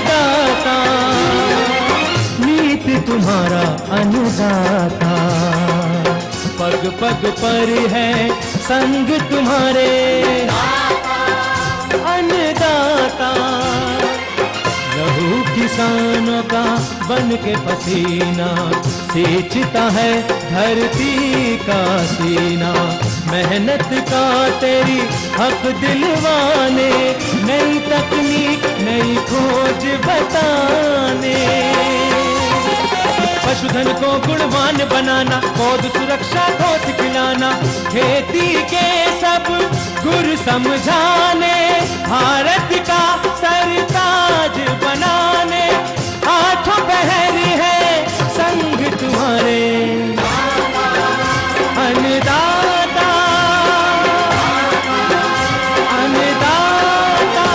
दाता, नीत तुम्हारा अन्नदाता। पग पग पर है संग तुम्हारे अन्नदाता। लहू किसानों का बन के पसीना सींचता है धरती का सीना। मेहनत का तेरी हक दिलवाने, नई तकनीक नई खोज बताने। पशुधन को गुणवान बनाना, पौध सुरक्षा को सिखलाना, खेती के सब गुर समझाने, भारत का सरताज बनाने। आठों पहर है संग तुम्हारे अन्नदाता, अन्नदाता।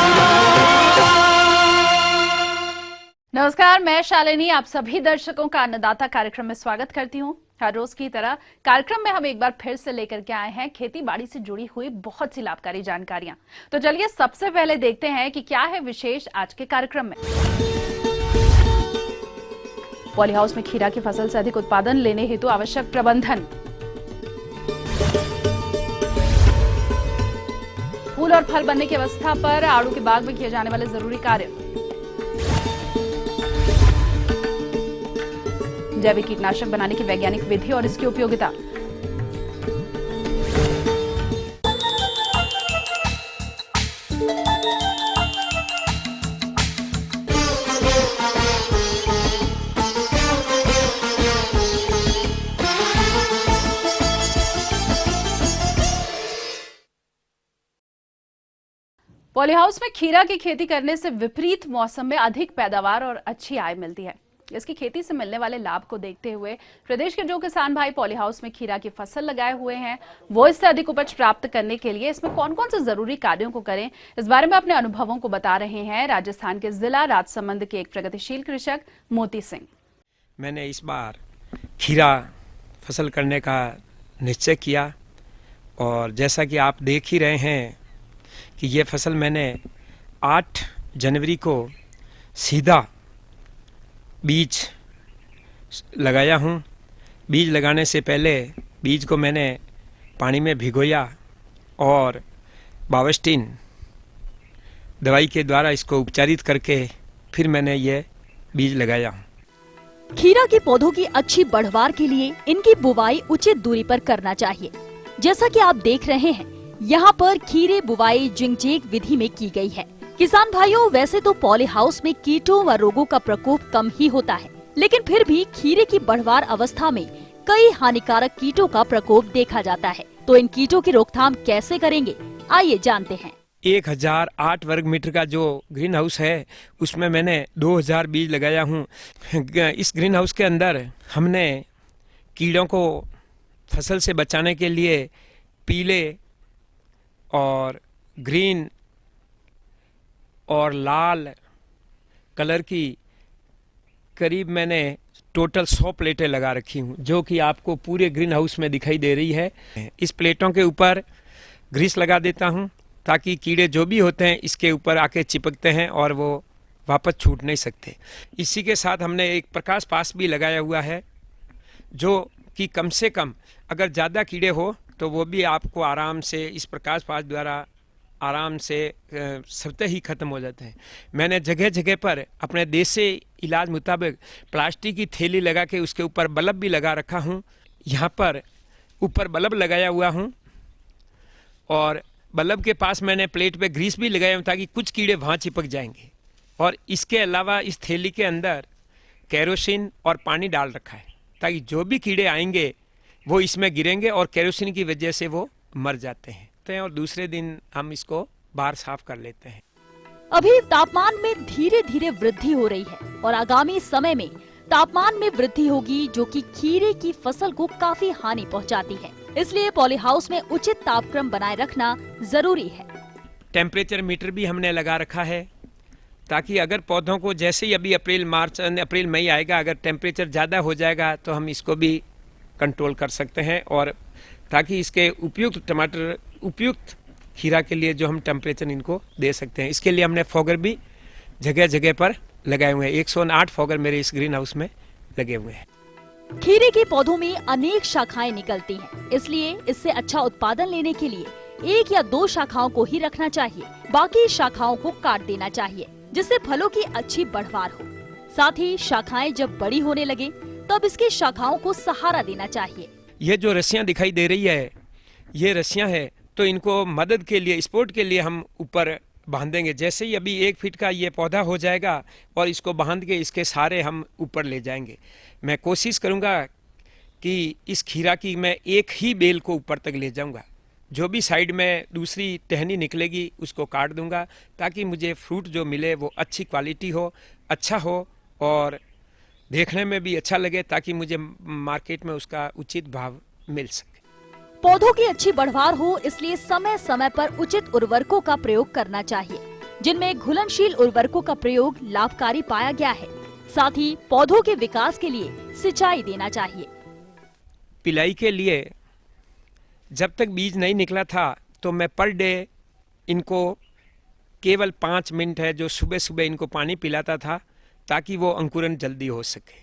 नमस्कार, मैं शालिनी आप सभी दर्शकों का अन्नदाता कार्यक्रम में स्वागत करती हूँ। हर रोज की तरह कार्यक्रम में हम एक बार फिर से लेकर के आए हैं खेती बाड़ी से जुड़ी हुई बहुत सी लाभकारी जानकारियां। तो चलिए सबसे पहले देखते हैं कि क्या है विशेष आज के कार्यक्रम में। पॉली हाउस में खीरा की फसल से अधिक उत्पादन लेने हेतु आवश्यक प्रबंधन। फूल और फल बनने की अवस्था पर आड़ू के बाग में किए जाने वाले जरूरी कार्य। जैविक कीटनाशक बनाने की वैज्ञानिक विधि और इसकी उपयोगिता। पॉली हाउस में खीरा की खेती करने से विपरीत मौसम में अधिक पैदावार और अच्छी आय मिलती है। इसकी खेती से मिलने वाले लाभ को देखते हुए प्रदेश के जो किसान भाई पॉली हाउस में खीरा की फसल लगाए हुए हैं, वो इससे अधिक उपज प्राप्त करने के लिए इसमें कौन कौन से जरूरी कार्यों को करें, इस बारे में अपने अनुभवों को बता रहे हैं राजस्थान के जिला राजसमंद के एक प्रगतिशील कृषक मोती सिंह। मैंने इस बार खीरा फसल करने का निश्चय किया और जैसा कि आप देख ही रहे हैं कि ये फसल मैंने 8 जनवरी को सीधा बीज लगाया हूँ। बीज लगाने से पहले बीज को मैंने पानी में भिगोया और बावस्टीन दवाई के द्वारा इसको उपचारित करके फिर मैंने ये बीज लगाया हूँ। खीरा के पौधों की अच्छी बढ़वार के लिए इनकी बुवाई उचित दूरी पर करना चाहिए। जैसा कि आप देख रहे हैं, यहाँ पर खीरे बुवाई जिंगजेग विधि में की गई है। किसान भाइयों, वैसे तो पॉली हाउस में कीटों व रोगों का प्रकोप कम ही होता है, लेकिन फिर भी खीरे की बढ़वार अवस्था में कई हानिकारक कीटों का प्रकोप देखा जाता है। तो इन कीटों की रोकथाम कैसे करेंगे, आइए जानते हैं। 1008 वर्ग मीटर का जो ग्रीन हाउस है उसमें मैंने 2000 बीज लगाया हूँ। इस ग्रीन हाउस के अंदर हमने कीड़ों को फसल से बचाने के लिए पीले और ग्रीन और लाल कलर की करीब मैंने टोटल 100 प्लेटें लगा रखी हूँ, जो कि आपको पूरे ग्रीन हाउस में दिखाई दे रही है। इस प्लेटों के ऊपर ग्रीस लगा देता हूँ ताकि कीड़े जो भी होते हैं इसके ऊपर आके चिपकते हैं और वो वापस छूट नहीं सकते। इसी के साथ हमने एक प्रकाश पास भी लगाया हुआ है, जो कि कम से कम अगर ज़्यादा कीड़े हो तो वो भी आपको आराम से इस प्रकाश पास द्वारा आराम से स्वतः ही ख़त्म हो जाते हैं। मैंने जगह जगह पर अपने देसी इलाज मुताबिक प्लास्टिक की थैली लगा के उसके ऊपर बल्ब भी लगा रखा हूँ। यहाँ पर ऊपर बल्ब लगाया हुआ हूँ और बल्ब के पास मैंने प्लेट पे ग्रीस भी लगाया हूँ ताकि कुछ कीड़े वहाँ चिपक जाएंगे। और इसके अलावा इस थैली के अंदर केरोसिन और पानी डाल रखा है ताकि जो भी कीड़े आएंगे वो इसमें गिरेंगे और केरोसिन की वजह से वो मर जाते हैं और दूसरे दिन हम इसको बाहर साफ कर लेते हैं। अभी तापमान में धीरे धीरे वृद्धि हो रही है और आगामी समय में तापमान में वृद्धि होगी, जो कि खीरे की फसल को काफी हानि पहुंचाती है। इसलिए पॉली हाउस में उचित तापक्रम बनाए रखना जरूरी है। टेम्परेचर मीटर भी हमने लगा रखा है ताकि अगर पौधों को जैसे ही अभी अप्रैल मई आएगा, अगर टेम्परेचर ज़्यादा हो जाएगा तो हम इसको भी कंट्रोल कर सकते हैं और ताकि इसके उपयुक्त खीरा के लिए जो हम टेम्परेचर इनको दे सकते हैं। इसके लिए हमने फॉगर भी जगह जगह पर लगाए हुए हैं। 108 फॉगर मेरे इस ग्रीन हाउस में लगे हुए हैं। खीरे के पौधों में अनेक शाखाएं निकलती हैं, इसलिए इससे अच्छा उत्पादन लेने के लिए 1 या 2 शाखाओं को ही रखना चाहिए, बाकी शाखाओं को काट देना चाहिए, जिससे फलों की अच्छी बढ़वार हो। साथ ही शाखाएं जब बड़ी होने लगे तब इसकी शाखाओं को सहारा देना चाहिए। ये जो रस्सियाँ दिखाई दे रही है, ये रस्सियाँ है, तो इनको मदद के लिए, सपोर्ट के लिए हम ऊपर बांधेंगे। जैसे ही अभी 1 फीट का ये पौधा हो जाएगा और इसको बांध के इसके सहारे हम ऊपर ले जाएंगे। मैं कोशिश करूँगा कि इस खीरा की मैं एक ही बेल को ऊपर तक ले जाऊँगा। जो भी साइड में दूसरी टहनी निकलेगी उसको काट दूँगा, ताकि मुझे फ्रूट जो मिले वो अच्छी क्वालिटी हो, अच्छा हो और देखने में भी अच्छा लगे, ताकि मुझे मार्केट में उसका उचित भाव मिल सके। पौधों की अच्छी बढ़वार हो, इसलिए समय समय पर उचित उर्वरकों का प्रयोग करना चाहिए, जिनमें घुलनशील उर्वरकों का प्रयोग लाभकारी पाया गया है। साथ ही पौधों के विकास के लिए सिंचाई देना चाहिए। पिलाई के लिए जब तक बीज नहीं निकला था तो मैं पर डे इनको केवल 5 मिनट है जो सुबह सुबह इनको पानी पिलाता था, ताकि वो अंकुरन जल्दी हो सके।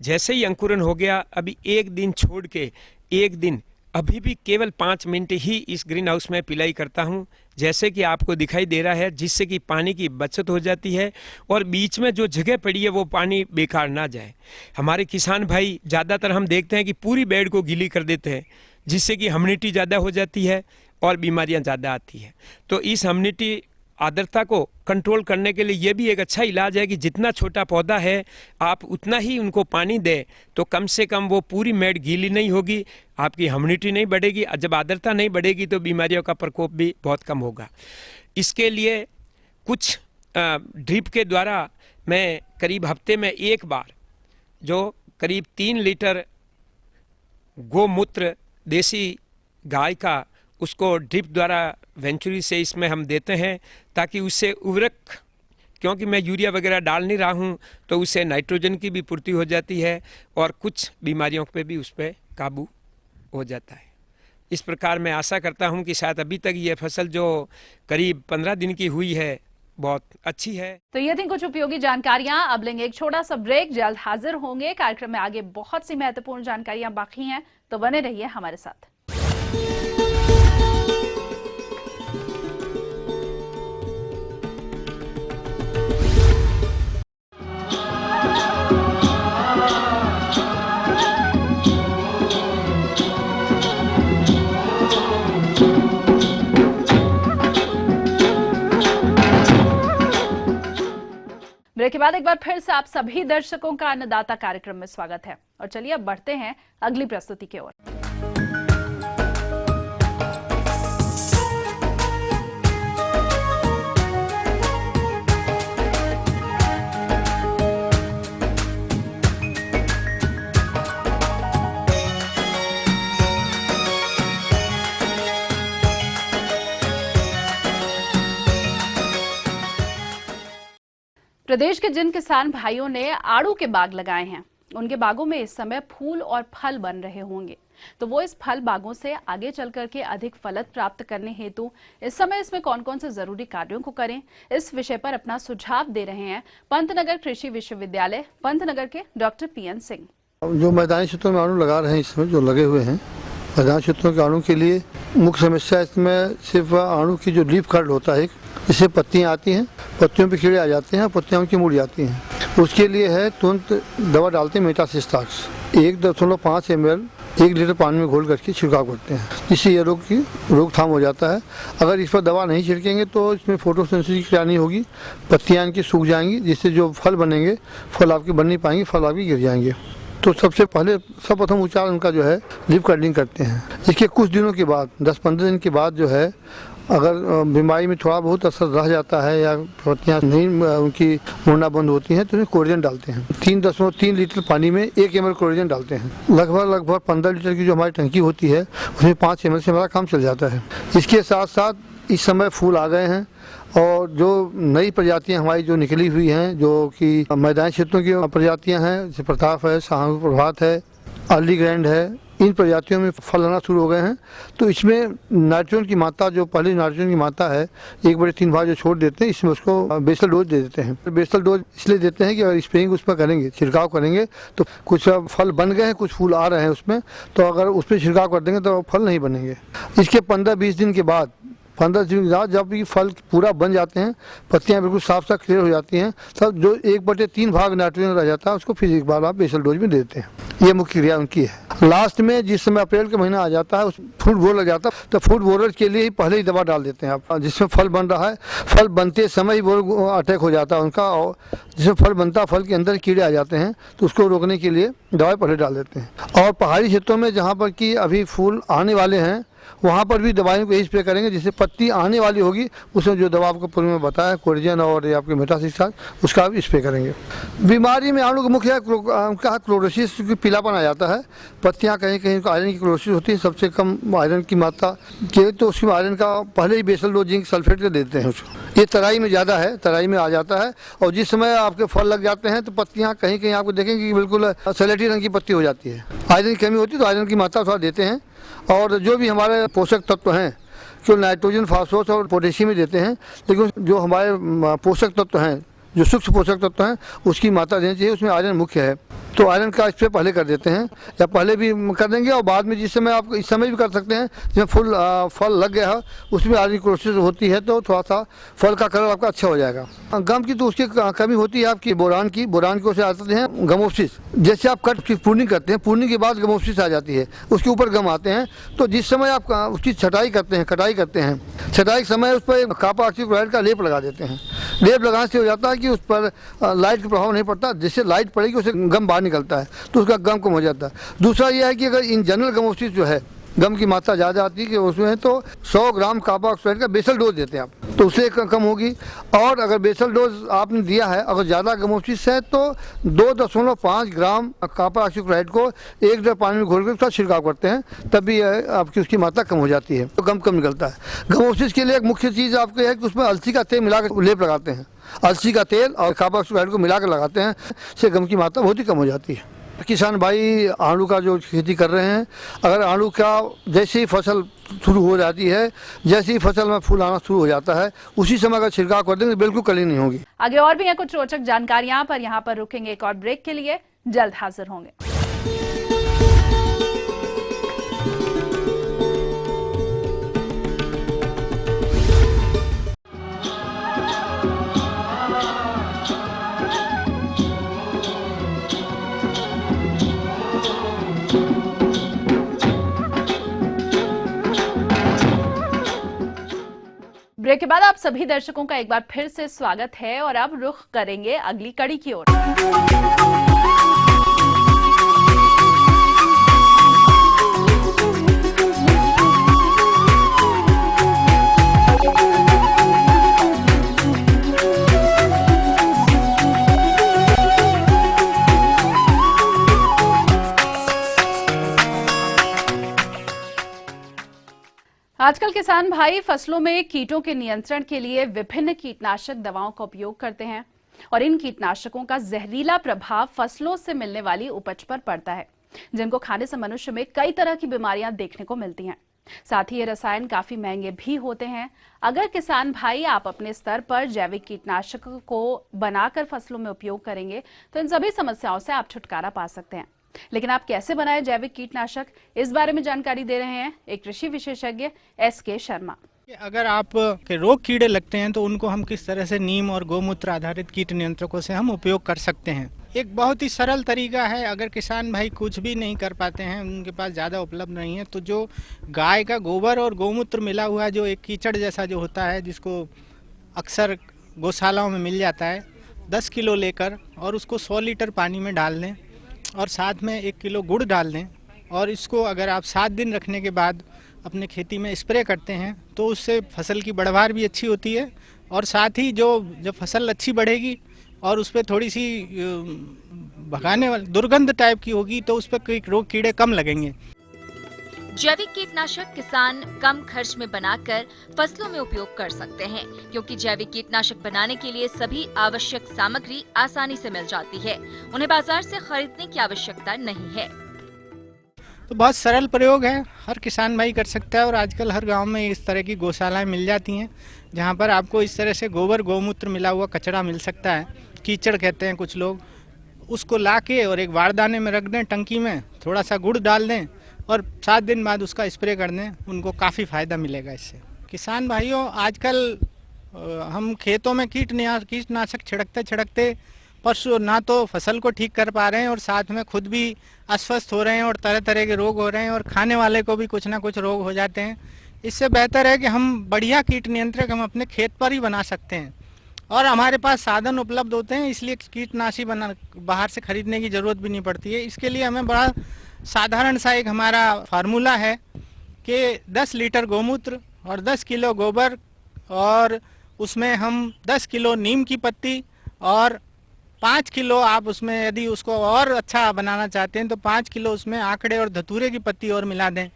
जैसे ही अंकुरन हो गया, अभी 1 दिन छोड़ के 1 दिन अभी भी केवल 5 मिनट ही इस ग्रीन हाउस में पिलाई करता हूँ, जैसे कि आपको दिखाई दे रहा है, जिससे कि पानी की बचत हो जाती है और बीच में जो जगह पड़ी है वो पानी बेकार ना जाए। हमारे किसान भाई ज़्यादातर हम देखते हैं कि पूरी बेड को गीली कर देते हैं, जिससे कि ह्यूमिडिटी ज़्यादा हो जाती है और बीमारियां ज़्यादा आती हैं। तो इस ह्यूमिडिटी आर्द्रता को कंट्रोल करने के लिए ये भी एक अच्छा इलाज है कि जितना छोटा पौधा है आप उतना ही उनको पानी दें, तो कम से कम वो पूरी मेड गीली नहीं होगी, आपकी ह्यूमिडिटी नहीं बढ़ेगी। जब आर्द्रता नहीं बढ़ेगी तो बीमारियों का प्रकोप भी बहुत कम होगा। इसके लिए कुछ ड्रिप के द्वारा मैं करीब हफ्ते में 1 बार जो करीब 3 लीटर गोमूत्र देसी गाय का, उसको ड्रिप द्वारा वेंचुरी से इसमें हम देते हैं, ताकि उससे उर्वरक, क्योंकि मैं यूरिया वगैरह डाल नहीं रहा हूँ, तो उससे नाइट्रोजन की भी पूर्ति हो जाती है और कुछ बीमारियों पे भी उस पर काबू हो जाता है। इस प्रकार मैं आशा करता हूँ कि शायद अभी तक ये फसल जो करीब 15 दिन की हुई है बहुत अच्छी है। तो ये थी कुछ उपयोगी जानकारियां। अब लेंगे एक छोटा सा ब्रेक, जल्द हाजिर होंगे। कार्यक्रम में आगे बहुत सी महत्वपूर्ण जानकारियां बाकी हैं, तो बने रहिए हमारे साथ। ब्रेक के बाद एक बार फिर से आप सभी दर्शकों का अन्नदाता कार्यक्रम में स्वागत है। और चलिए अब बढ़ते हैं अगली प्रस्तुति की ओर। प्रदेश के जिन किसान भाइयों ने आड़ू के बाग लगाए हैं, उनके बागों में इस समय फूल और फल बन रहे होंगे, तो वो इस फल बागों से आगे चल करके अधिक फलत प्राप्त करने हेतु इस समय इसमें कौन कौन से जरूरी कार्यों को करें, इस विषय पर अपना सुझाव दे रहे हैं पंतनगर कृषि विश्वविद्यालय पंतनगर के डॉक्टर पीएन सिंह। जो मैदानी क्षेत्रों में आड़ू लगा रहे हैं, इसमें जो लगे हुए हैं मैदानी क्षेत्रों के आड़ू के लिए मुख्य समस्या इसमें सिर्फ आड़ू की जो लीफ कर्ल होता है, इससे पत्तियां आती हैं, पत्तियों पे कीड़े आ जाते हैं, पत्तियां उनकी मुड़ जाती हैं। उसके लिए है तुरंत दवा डालते हैं मेटासिस्टाक्स 1.5 ml 1 लीटर पानी में घोल करके छिड़काव करते हैं, जिससे ये रोग की रोकथाम हो जाता है। अगर इस पर दवा नहीं छिड़केंगे तो इसमें फोटोसिंथेसिस की क्रिया नहीं होगी, पत्तियां इनकी सूख जाएंगी, जिससे जो फल बनेंगे फल आपके बन नहीं पाएंगे, फल आपके गिर जाएंगे। तो सबसे पहले सर्वप्रथम उपचार उनका जो है लीफ कर्लिंग करते हैं। इसके कुछ दिनों के बाद 10-15 दिन के बाद जो है, अगर बीमारी में थोड़ा बहुत असर रह जाता है या पत्तियाँ नहीं उनकी मुड़ना बंद होती हैं, तो उन्हें क्लोरिजन डालते हैं। 3.3 लीटर पानी में 1 ml क्लोरिजन डालते हैं। लगभग 15 लीटर की जो हमारी टंकी होती है उसमें 5 ml से हमारा काम चल जाता है। इसके साथ साथ इस समय फूल आ गए हैं और जो नई प्रजातियां हमारी जो निकली हुई हैं, जो कि मैदानी क्षेत्रों की प्रजातियां हैं, जैसे प्रताप है, सहानुभूति प्रभात है, अर्ली ग्रैंड है, इन प्रजातियों में फल आना शुरू हो गए हैं। तो इसमें नाइट्रोजन की मात्रा, जो पहले नाइट्रोजन की मात्रा है 1/3 भाग जो छोड़ देते हैं, इसमें उसको बेसल डोज दे देते हैं। बेसल डोज इसलिए देते हैं कि अगर स्प्रेइंग उस पर करेंगे, छिड़काव करेंगे, तो कुछ फल बन गए हैं, कुछ फूल आ रहे हैं उसमें, तो अगर उस पर छिड़काव कर देंगे तो फल नहीं बनेंगे। इसके 15-20 दिन के बाद, 15 दिन के बाद जब ये फल पूरा बन जाते हैं, पत्तियां बिल्कुल साफ साफ क्लियर हो जाती हैं, तब जो 1/3 भाग नाइट्रोजन रह जाता है उसको फिर एक बार आप बेसल डोज में देते हैं। ये मुख्य क्रिया उनकी है। लास्ट में जिस समय अप्रैल का महीना आ जाता है, उस फ्रूट बोर लग जाता है, तो फ्रूट बोरर के लिए ही पहले ही दवा डाल देते हैं आप। जिसमें फल बन रहा है, फल बनते समय ही बोर अटैक हो जाता है उनका, और जिसमें फल बनता है फल के अंदर कीड़े आ जाते हैं, तो उसको रोकने के लिए दवाई पहले डाल देते हैं। और पहाड़ी क्षेत्रों में जहाँ पर कि अभी फूल आने वाले हैं, वहाँ पर भी दवाइयों को यही स्प्रे करेंगे। जिससे पत्ती आने वाली होगी उसमें जो दवा आपको पूर्व में बताया, कोर्जिन और ये आपके मेटासिस्टार, उसका भी स्प्रे करेंगे। बीमारी में आड़ू का मुख्य उनका क्लोरोसिस, क्योंकि पीलापन आ जाता है, पत्तियाँ कहीं कहीं आयरन की क्लोरोसिस होती है, सबसे कम आयरन की मात्रा के, तो उसमें आयरन का पहले ही बेसल डोज जिंक सल्फेट के देते हैं उसको। ये तराई में ज़्यादा है, तराई में आ जाता है, और जिस समय आपके फल लग जाते हैं तो पत्तियाँ कहीं कहीं आपको देखेंगे कि बिल्कुल सलेटी रंग की पत्ती हो जाती है। आयरन की कमी होती है, तो आयरन की मात्रा थोड़ा देते हैं। और जो भी हमारे पोषक तत्व हैं, जो नाइट्रोजन, फास्फोरस और पोटेशियम ही देते हैं, लेकिन जो हमारे पोषक तत्व हैं, जो सूक्ष्म पोषक तत्व हैं, उसकी मात्रा देनी चाहिए। उसमें आयरन मुख्य है, तो आयरन का स्प्रे पहले कर देते हैं, या पहले भी कर देंगे, और बाद में जिस समय आप इस समय भी कर सकते हैं, जिसमें फल लग गया है, उसमें आयरन की क्लोरोसिस होती है, तो थोड़ा सा फल का कलर आपका अच्छा हो जाएगा। गम की तो उसकी कमी होती है आपकी बोरान की उसे आते हैं गमोप्सिस। जैसे आप कट की प्रूनिंग करते हैं, प्रूनिंग के बाद गमोप्सिस आ जाती है, उसके ऊपर गम आते हैं, तो जिस समय आप उसकी छटाई करते हैं, कटाई करते हैं, छटाई के समय उस पर कॉपर ऑक्सीक्लोराइड का लेप लगा देते हैं। लेप लगाने से हो जाता है कि उस पर लाइट का प्रभाव नहीं पड़ता, जिससे लाइट पड़ेगी उससे गम बाहर निकलता है, तो उसका गम कम हो जाता है। दूसरा यह है कि अगर इन जनरल गमोप्सिस जो है, गम की मात्रा ज़्यादा आती है कि उसमें, तो 100 ग्राम कॉपर ऑक्साइड का बेसल डोज देते हैं आप, तो उससे कम होगी। और अगर बेसल डोज आपने दिया है, अगर ज़्यादा गमोप्सिस है, तो 2.5 ग्राम कॉपर ऑक्सीक्लोराइड को 1 लीटर पानी में घोल कर उसका छिड़काव करते हैं, तब भी आपकी उसकी मात्रा कम हो जाती है, तो गम कम निकलता है। गमोप्सिस के लिए एक मुख्य चीज़ आपको है कि उसमें अलसी का तेल मिलाकर लेप लगाते हैं, अलसी का तेल और कॉपर ऑक्सीक्लोराइड को मिलाकर लगाते हैं, इससे गम की मात्रा बहुत ही कम हो जाती है। किसान भाई आलू का जो खेती कर रहे हैं, अगर आलू का जैसे ही फसल शुरू हो जाती है, जैसे ही फसल में फूल आना शुरू हो जाता है, उसी समय अगर छिड़काव कर देंगे बिल्कुल कली नहीं होगी। आगे और भी हैं कुछ रोचक जानकारियां, पर यहाँ पर रुकेंगे एक और ब्रेक के लिए, जल्द हाजिर होंगे। ब्रेक के बाद आप सभी दर्शकों का एक बार फिर से स्वागत है, और अब रुख करेंगे अगली कड़ी की ओर। आजकल किसान भाई फसलों में कीटों के नियंत्रण के लिए विभिन्न कीटनाशक दवाओं का उपयोग करते हैं, और इन कीटनाशकों का जहरीला प्रभाव फसलों से मिलने वाली उपज पर पड़ता है, जिनको खाने से मनुष्य में कई तरह की बीमारियां देखने को मिलती हैं। साथ ही ये रसायन काफी महंगे भी होते हैं। अगर किसान भाई आप अपने स्तर पर जैविक कीटनाशकों को बनाकर फसलों में उपयोग करेंगे, तो इन सभी समस्याओं से आप छुटकारा पा सकते हैं। लेकिन आप कैसे बनाएं जैविक कीटनाशक, इस बारे में जानकारी दे रहे हैं एक कृषि विशेषज्ञ SK शर्मा। अगर आप के रोग कीड़े लगते हैं तो उनको हम किस तरह से नीम और गौमूत्र आधारित कीट नियंत्रकों से हम उपयोग कर सकते हैं। एक बहुत ही सरल तरीका है। अगर किसान भाई कुछ भी नहीं कर पाते हैं, उनके पास ज़्यादा उपलब्ध नहीं है, तो जो गाय का गोबर और गौमूत्र मिला हुआ जो एक कीचड़ जैसा जो होता है, जिसको अक्सर गौशालाओं में मिल जाता है, 10 किलो लेकर और उसको 100 लीटर पानी में डाल दें, और साथ में 1 किलो गुड़ डाल दें, और इसको अगर आप 7 दिन रखने के बाद अपने खेती में स्प्रे करते हैं, तो उससे फसल की बढ़वार भी अच्छी होती है, और साथ ही जब फसल अच्छी बढ़ेगी और उस पर थोड़ी सी भगाने वाली दुर्गंध टाइप की होगी, तो उस पर कोई रोग कीड़े कम लगेंगे। जैविक कीटनाशक किसान कम खर्च में बनाकर फसलों में उपयोग कर सकते हैं, क्योंकि जैविक कीटनाशक बनाने के लिए सभी आवश्यक सामग्री आसानी से मिल जाती है। उन्हें बाजार से खरीदने की आवश्यकता नहीं है। तो बहुत सरल प्रयोग है, हर किसान भाई कर सकता है। और आजकल हर गांव में इस तरह की गौशालाएं मिल जाती हैं जहां पर आपको इस तरह से गोबर गौमूत्र मिला हुआ कचरा मिल सकता है, कीचड़ कहते हैं कुछ लोग। उसको ला के और एक वारदाने में रख दें, टंकी में थोड़ा सा गुड़ डाल दें और 7 दिन बाद उसका स्प्रे कर दें, उनको काफ़ी फ़ायदा मिलेगा इससे। किसान भाइयों, आजकल हम खेतों में कीटनाशक छिड़कते परसों ना तो फसल को ठीक कर पा रहे हैं और साथ में खुद भी अस्वस्थ हो रहे हैं और तरह तरह के रोग हो रहे हैं और खाने वाले को भी कुछ ना कुछ रोग हो जाते हैं। इससे बेहतर है कि हम बढ़िया कीट नियंत्रक हम अपने खेत पर ही बना सकते हैं और हमारे पास साधन उपलब्ध होते हैं, इसलिए कीटनाशी बाहर से खरीदने की ज़रूरत भी नहीं पड़ती है। इसके लिए हमें बड़ा साधारण सा एक हमारा फार्मूला है कि 10 लीटर गौमूत्र और 10 किलो गोबर और उसमें हम 10 किलो नीम की पत्ती और 5 किलो आप उसमें यदि उसको और अच्छा बनाना चाहते हैं तो 5 किलो उसमें आंकड़े और धतूरे की पत्ती और मिला दें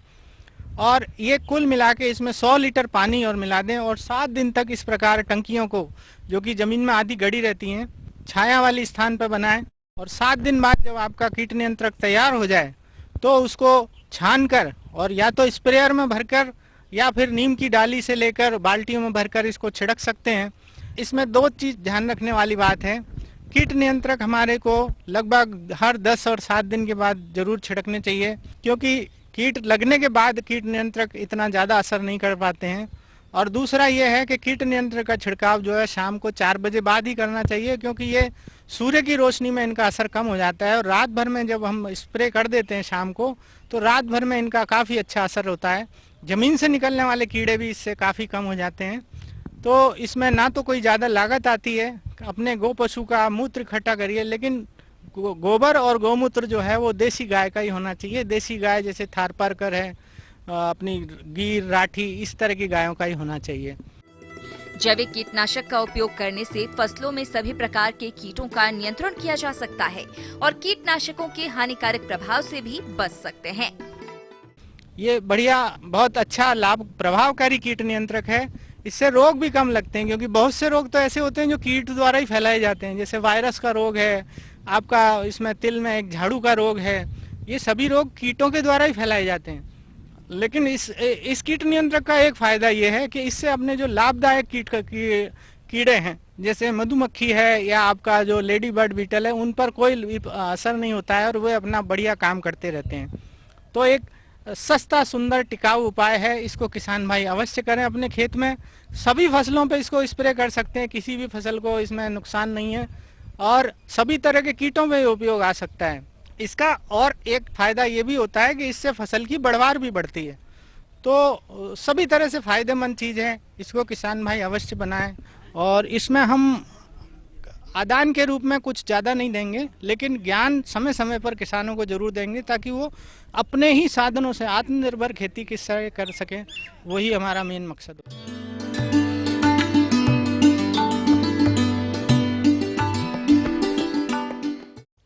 और ये कुल मिला के इसमें 100 लीटर पानी और मिला दें और 7 दिन तक इस प्रकार टंकियों को, जो कि ज़मीन में आधी गड़ी रहती हैं, छाया वाली स्थान पर बनाएं और 7 दिन बाद जब आपका कीट नियंत्रक तैयार हो जाए तो उसको छान कर और या तो स्प्रेयर में भरकर या फिर नीम की डाली से लेकर बाल्टियों में भरकर इसको छिड़क सकते हैं। इसमें 2 चीज़ ध्यान रखने वाली बात है। कीट नियंत्रक हमारे को लगभग हर 10 और 7 दिन के बाद जरूर छिड़कने चाहिए, क्योंकि कीट लगने के बाद कीट नियंत्रक इतना ज़्यादा असर नहीं कर पाते हैं। और दूसरा ये है कि कीट नियंत्रक का छिड़काव जो है शाम को 4 बजे बाद ही करना चाहिए, क्योंकि ये सूर्य की रोशनी में इनका असर कम हो जाता है और रात भर में जब हम स्प्रे कर देते हैं शाम को तो रात भर में इनका काफ़ी अच्छा असर होता है। ज़मीन से निकलने वाले कीड़े भी इससे काफ़ी कम हो जाते हैं। तो इसमें ना तो कोई ज़्यादा लागत आती है, अपने गौ पशु का मूत्र इकट्ठा करिए, लेकिन गोबर और गौमूत्र जो है वो देसी गाय का ही होना चाहिए। देसी गाय जैसे थारपारकर है, अपनी गीर, राठी, इस तरह की गायों का ही होना चाहिए। जैविक कीटनाशक का उपयोग करने से फसलों में सभी प्रकार के कीटों का नियंत्रण किया जा सकता है और कीटनाशकों के हानिकारक प्रभाव से भी बच सकते हैं। ये बढ़िया, बहुत अच्छा लाभ प्रभावकारी कीट नियंत्रक है। इससे रोग भी कम लगते हैं, क्योंकि बहुत से रोग तो ऐसे होते हैं जो कीट द्वारा ही फैलाए जाते हैं, जैसे वायरस का रोग है, आपका इसमें तिल में एक झाड़ू का रोग है, ये सभी रोग कीटों के द्वारा ही फैलाए जाते हैं। लेकिन इस कीट नियंत्रक का एक फायदा ये है कि इससे अपने जो लाभदायक कीड़े हैं, जैसे मधुमक्खी है या आपका जो लेडी बर्ड बीटल है, उन पर कोई असर नहीं होता है और वे अपना बढ़िया काम करते रहते हैं। तो एक सस्ता, सुंदर, टिकाऊ उपाय है, इसको किसान भाई अवश्य करें अपने खेत में। सभी फसलों पे इसको स्प्रे कर सकते हैं, किसी भी फसल को इसमें नुकसान नहीं है और सभी तरह के कीटों में उपयोग आ सकता है। इसका और एक फायदा ये भी होता है कि इससे फसल की बढ़वार भी बढ़ती है। तो सभी तरह से फायदेमंद चीज़ है, इसको किसान भाई अवश्य बनाएं। और इसमें हम आदान के रूप में कुछ ज़्यादा नहीं देंगे, लेकिन ज्ञान समय समय पर किसानों को जरूर देंगे ताकि वो अपने ही साधनों से आत्मनिर्भर खेती किस तरह कर सकें, वही हमारा मेन मकसद हो।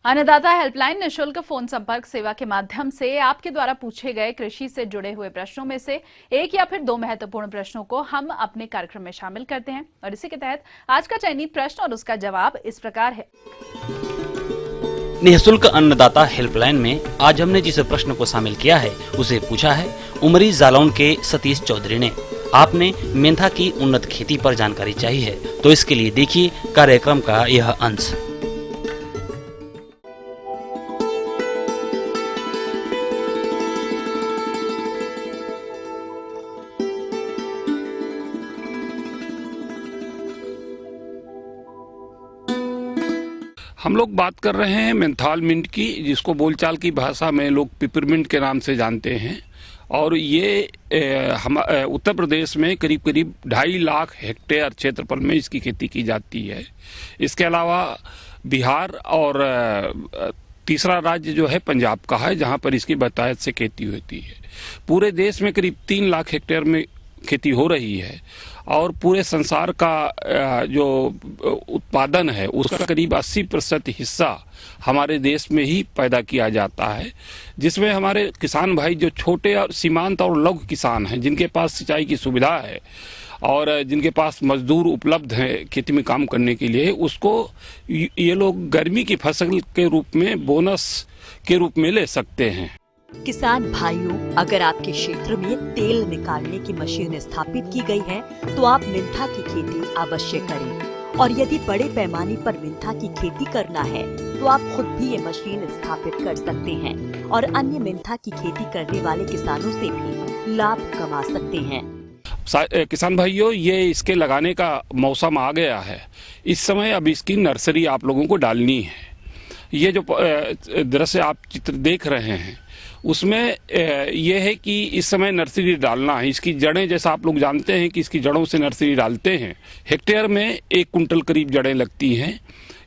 अन्नदाता हेल्पलाइन निःशुल्क फोन संपर्क सेवा के माध्यम से आपके द्वारा पूछे गए कृषि से जुड़े हुए प्रश्नों में से एक या फिर 2 महत्वपूर्ण प्रश्नों को हम अपने कार्यक्रम में शामिल करते हैं और इसी के तहत आज का चयनित प्रश्न और उसका जवाब इस प्रकार है। निःशुल्क अन्नदाता हेल्पलाइन में आज हमने जिस प्रश्न को शामिल किया है उसे पूछा है उमरी जालौन के सतीश चौधरी ने। आपने मेंथा की उन्नत खेती पर जानकारी चाहिए है, तो इसके लिए देखिए कार्यक्रम का यह अंश। हम लोग बात कर रहे हैं मेंथाल मिंट की, जिसको बोलचाल की भाषा में लोग पिपरमिंट के नाम से जानते हैं। और ये हम उत्तर प्रदेश में करीब करीब 2.5 लाख हेक्टेयर क्षेत्रफल में इसकी खेती की जाती है। इसके अलावा बिहार और तीसरा राज्य जो है पंजाब का है, जहां पर इसकी बहुतायत से खेती होती है। पूरे देश में करीब 3 लाख हेक्टेयर में खेती हो रही है और पूरे संसार का जो उत्पादन है उसका करीब 80% हिस्सा हमारे देश में ही पैदा किया जाता है, जिसमें हमारे किसान भाई जो छोटे और सीमांत और लघु किसान हैं, जिनके पास सिंचाई की सुविधा है और जिनके पास मजदूर उपलब्ध हैं खेती में काम करने के लिए, उसको ये लोग गर्मी की फसल के रूप में बोनस के रूप में ले सकते हैं। किसान भाइयों, अगर आपके क्षेत्र में तेल निकालने की मशीन स्थापित की गई है तो आप मेंथा की खेती अवश्य करें। और यदि बड़े पैमाने पर मेंथा की खेती करना है तो आप खुद भी ये मशीन स्थापित कर सकते हैं और अन्य मेंथा की खेती करने वाले किसानों से भी लाभ कमा सकते हैं। किसान भाइयों, ये इसके लगाने का मौसम आ गया है। इस समय अब इसकी नर्सरी आप लोगों को डालनी है। ये जो दृश्य आप चित्र देख रहे हैं उसमें यह है कि इस समय नर्सरी डालना है। इसकी जड़ें, जैसा आप लोग जानते हैं कि इसकी जड़ों से नर्सरी डालते हैं। हेक्टेयर में 1 कुंटल करीब जड़ें लगती हैं।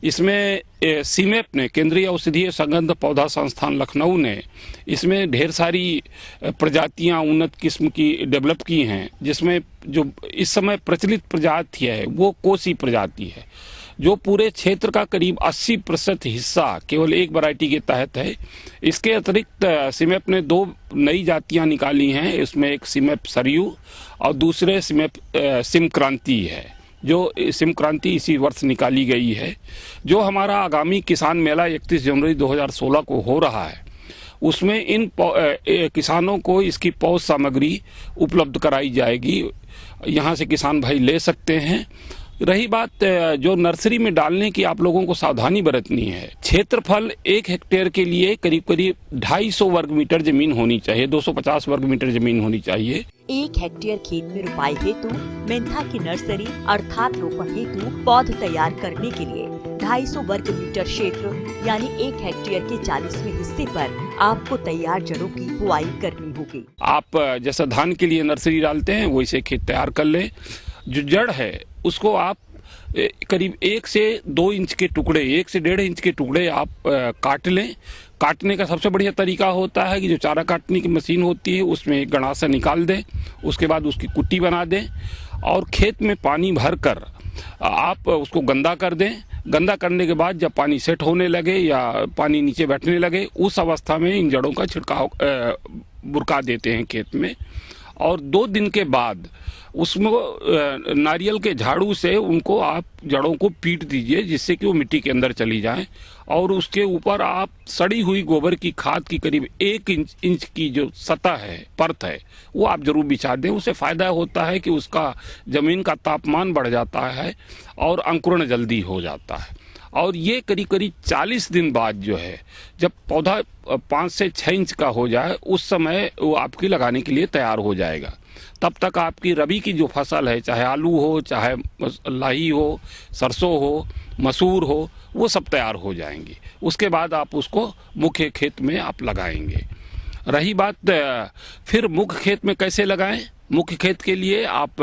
इसमें सीमेप ने, केंद्रीय औषधीय संगंध पौधा संस्थान लखनऊ ने इसमें ढेर सारी प्रजातियां उन्नत किस्म की डेवलप की हैं, जिसमें जो इस समय प्रचलित प्रजाति है वो कोसी प्रजाति है, जो पूरे क्षेत्र का करीब 80% हिस्सा केवल एक वैरायटी के तहत है। इसके अतिरिक्त सीमेप ने 2 नई जातियां निकाली हैं। इसमें एक सीमेप सरयू और दूसरे सीमेप सिम क्रांति है, जो सिम क्रांति इसी वर्ष निकाली गई है। जो हमारा आगामी किसान मेला 31 जनवरी 2016 को हो रहा है, उसमें इन किसानों को इसकी पौध सामग्री उपलब्ध कराई जाएगी। यहाँ से किसान भाई ले सकते हैं। रही बात जो नर्सरी में डालने की, आप लोगों को सावधानी बरतनी है। क्षेत्रफल 1 हेक्टेयर के लिए करीब करीब 250 वर्ग मीटर जमीन होनी चाहिए, 250 वर्ग मीटर जमीन होनी चाहिए। 1 हेक्टेयर खेत में रोपाई हेतु मेंथा की नर्सरी अर्थात रोपण हेतु पौध तैयार करने के लिए 250 वर्ग मीटर क्षेत्र यानी 1 हेक्टेयर के 40वें हिस्से पर आपको तैयार जड़ों की बुआई करनी होगी। आप जैसा धान के लिए नर्सरी डालते हैं वैसे खेत तैयार कर लें। जो जड़ है उसको आप करीब 1 से 2 इंच के टुकड़े, 1 से 1.5 इंच के टुकड़े आप काट लें। काटने का सबसे बढ़िया तरीका होता है कि जो चारा काटने की मशीन होती है उसमें एक गड़ासा निकाल दें, उसके बाद उसकी कुट्टी बना दें और खेत में पानी भरकर आप उसको गंदा कर दें। गंदा करने के बाद जब पानी सेट होने लगे या पानी नीचे बैठने लगे, उस अवस्था में इन जड़ों का छिड़काव बुरका देते हैं खेत में। और 2 दिन के बाद उसमें नारियल के झाड़ू से उनको आप जड़ों को पीट दीजिए, जिससे कि वो मिट्टी के अंदर चली जाए। और उसके ऊपर आप सड़ी हुई गोबर की खाद की करीब 1 इंच की जो सतह है, परत है, वो आप जरूर बिछा दें। उससे फायदा होता है कि उसका जमीन का तापमान बढ़ जाता है और अंकुरण जल्दी हो जाता है। और ये करीब करीब 40 दिन बाद जो है, जब पौधा 5 से 6 इंच का हो जाए, उस समय वो आपकी लगाने के लिए तैयार हो जाएगा। तब तक आपकी रबी की जो फसल है, चाहे आलू हो, चाहे लाही हो, सरसों हो, मसूर हो, वो सब तैयार हो जाएंगी। उसके बाद आप उसको मुख्य खेत में आप लगाएंगे। रही बात फिर मुख्य खेत में कैसे लगाएं? मुख्य खेत के लिए आप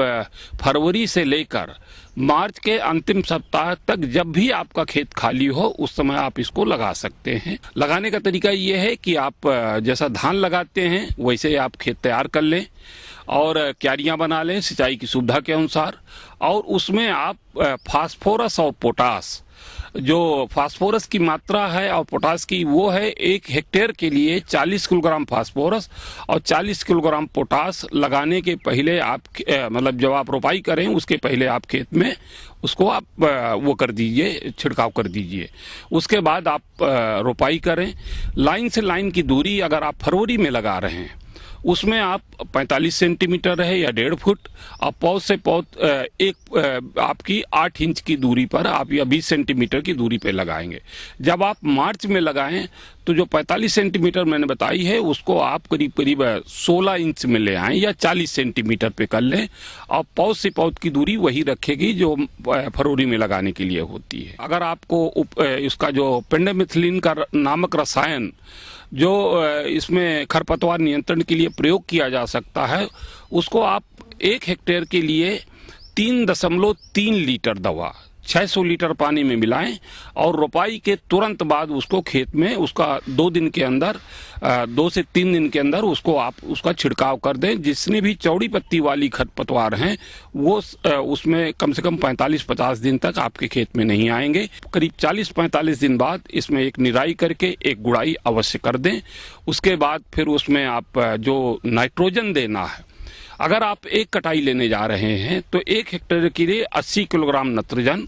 फरवरी से लेकर मार्च के अंतिम सप्ताह तक जब भी आपका खेत खाली हो उस समय आप इसको लगा सकते हैं। लगाने का तरीका ये है कि आप जैसा धान लगाते हैं वैसे आप खेत तैयार कर लें और क्यारियां बना लें सिंचाई की सुविधा के अनुसार। और उसमें आप फास्फोरस और पोटास, जो फास्फोरस की मात्रा है और पोटास की वो है 1 हेक्टेयर के लिए 40 किलोग्राम फास्फोरस और 40 किलोग्राम पोटास लगाने के पहले आप मतलब जब आप रोपाई करें उसके पहले आप खेत में उसको आप वो कर दीजिए, छिड़काव कर दीजिए। उसके बाद आप रोपाई करें। लाइन से लाइन की दूरी अगर आप फरवरी में लगा रहे हैं उसमें आप 45 सेंटीमीटर है या 1.5 फुट और पौध से पौध आपकी 8 इंच की दूरी पर आप या 20 सेंटीमीटर की दूरी पे लगाएंगे। जब आप मार्च में लगाएं तो जो 45 सेंटीमीटर मैंने बताई है उसको आप करीब करीब 16 इंच में ले आएं या 40 सेंटीमीटर पे कर लें और पौध से पौध की दूरी वही रखेगी जो फरवरी में लगाने के लिए होती है। अगर आपको इसका जो पेंडामिथिलिन का नामक रसायन जो इसमें खरपतवार नियंत्रण के लिए प्रयोग किया जा सकता है, उसको आप 1 हेक्टेयर के लिए 3.3 लीटर दवा 600 लीटर पानी में मिलाएं और रोपाई के तुरंत बाद उसको खेत में उसका 2 दिन के अंदर 2 से 3 दिन के अंदर उसको आप उसका छिड़काव कर दें। जितनी भी चौड़ी पत्ती वाली खरपतवार हैं वो उसमें कम से कम 45-50 दिन तक आपके खेत में नहीं आएंगे। करीब 40-45 दिन बाद इसमें एक निराई करके एक गुड़ाई अवश्य कर दें। उसके बाद फिर उसमें आप जो नाइट्रोजन देना है, अगर आप 1 कटाई लेने जा रहे हैं तो 1 हेक्टेयर के लिए 80 किलोग्राम नाइट्रोजन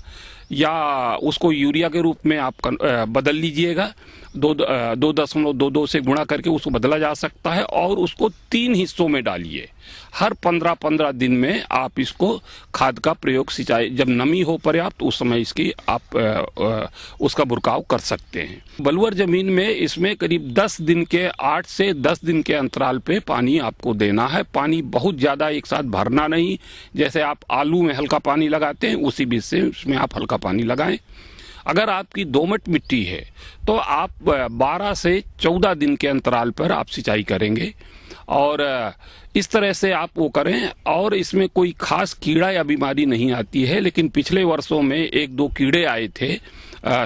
या उसको यूरिया के रूप में आप बदल लीजिएगा। 2.22 से गुणा करके उसको बदला जा सकता है और उसको 3 हिस्सों में डालिए। हर 15-15 दिन में आप इसको खाद का प्रयोग, सिंचाई जब नमी हो पर्याप्त उस समय इसकी आप उसका बुरकाव कर सकते हैं। बलुअर जमीन में इसमें करीब 10 दिन के 8 से 10 दिन के अंतराल पे पानी आपको देना है। पानी बहुत ज़्यादा एक साथ भरना नहीं, जैसे आप आलू में हल्का पानी लगाते हैं उसी बीच से उसमें आप हल्का पानी लगाएं। अगर आपकी दोमट मिट्टी है तो आप 12 से 14 दिन के अंतराल पर आप सिंचाई करेंगे और इस तरह से आप वो करें। और इसमें कोई खास कीड़ा या बीमारी नहीं आती है, लेकिन पिछले वर्षों में 1-2 कीड़े आए थे।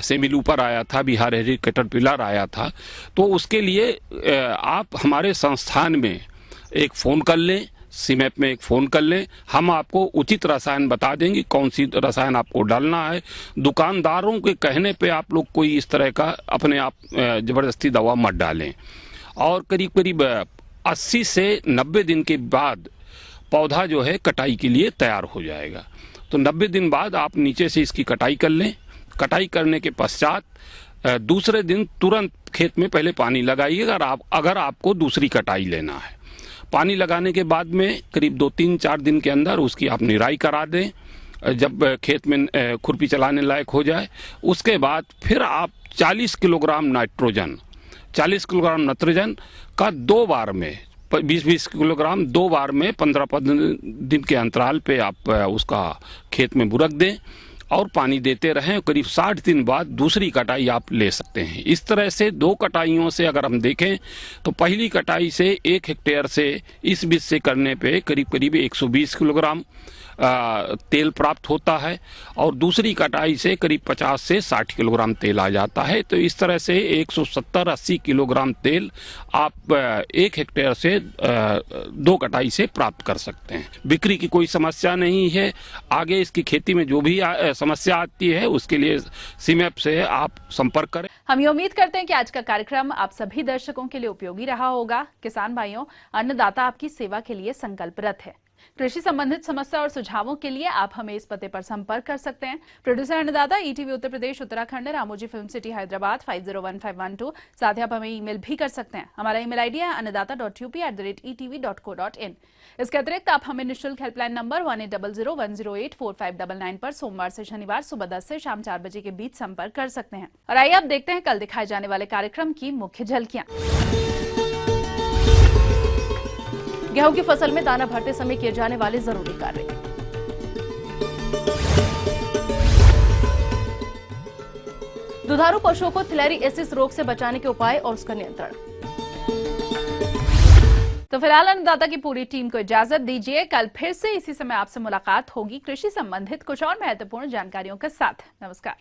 सेमिलूपर आया था, बिहार हेरी कैटरपिलर आया था। तो उसके लिए आप हमारे संस्थान में एक फ़ोन कर लें, सीमैप में एक फ़ोन कर लें, हम आपको उचित रसायन बता देंगे कौन सी रसायन आपको डालना है। दुकानदारों के कहने पे आप लोग कोई इस तरह का अपने आप ज़बरदस्ती दवा मत डालें। और करीब करीब 80 से 90 दिन के बाद पौधा जो है कटाई के लिए तैयार हो जाएगा। तो 90 दिन बाद आप नीचे से इसकी कटाई कर लें। कटाई करने के पश्चात दूसरे दिन तुरंत खेत में पहले पानी लगाइएगा अगर आपको दूसरी कटाई लेना है। पानी लगाने के बाद में करीब 2-3-4 दिन के अंदर उसकी आप निराई करा दें। जब खेत में खुरपी चलाने लायक हो जाए उसके बाद फिर आप 40 किलोग्राम नाइट्रोजन, 40 किलोग्राम नाइट्रोजन का 2 बार में 20-20 किलोग्राम 2 बार में 15-15 दिन के अंतराल पे आप उसका खेत में बुरक दें और पानी देते रहें। करीब 60 दिन बाद दूसरी कटाई आप ले सकते हैं। इस तरह से 2 कटाइयों से अगर हम देखें तो पहली कटाई से 1 हेक्टेयर से इस बीज से करने पे करीब करीब 120 किलोग्राम तेल प्राप्त होता है और दूसरी कटाई से करीब 50 से 60 किलोग्राम तेल आ जाता है। तो इस तरह से 170-80 किलोग्राम तेल आप 1 हेक्टेयर से 2 कटाई से प्राप्त कर सकते हैं। बिक्री की कोई समस्या नहीं है। आगे इसकी खेती में जो भी समस्या आती है उसके लिए सीमैप से आप संपर्क करें। हम ये उम्मीद करते हैं कि आज का कार्यक्रम आप सभी दर्शकों के लिए उपयोगी रहा होगा। किसान भाइयों, अन्नदाता आपकी सेवा के लिए संकल्परत है। कृषि संबंधित समस्या और सुझावों के लिए आप हमें इस पते पर संपर्क कर सकते हैं। प्रोड्यूसर अन्नदाता, ETV Uttar Pradesh Uttarakhand, Ramoji film city Hyderabad 501512। साथ ही आप हमें ईमेल भी कर सकते हैं। हमारा ईमेल आईडी है annadaata.up@etv.co.in। इसके अतिरिक्त आप हमें निःशुल्क हेल्पलाइन नंबर 1800-108-4599 पर सोमवार से शनिवार सुबह 10 से शाम 4 बजे के बीच संपर्क कर सकते हैं। और आइए अब देखते हैं कल दिखाए जाने वाले कार्यक्रम की मुख्य झलकियां। गेहूं की फसल में दाना भरते समय किए जाने वाले जरूरी कार्य। दुधारू पशुओं को थिलेरिएसिस रोग से बचाने के उपाय और उसका नियंत्रण। तो फिलहाल अन्नदाता की पूरी टीम को इजाजत दीजिए। कल फिर से इसी समय आपसे मुलाकात होगी कृषि संबंधित कुछ और महत्वपूर्ण जानकारियों के साथ। नमस्कार।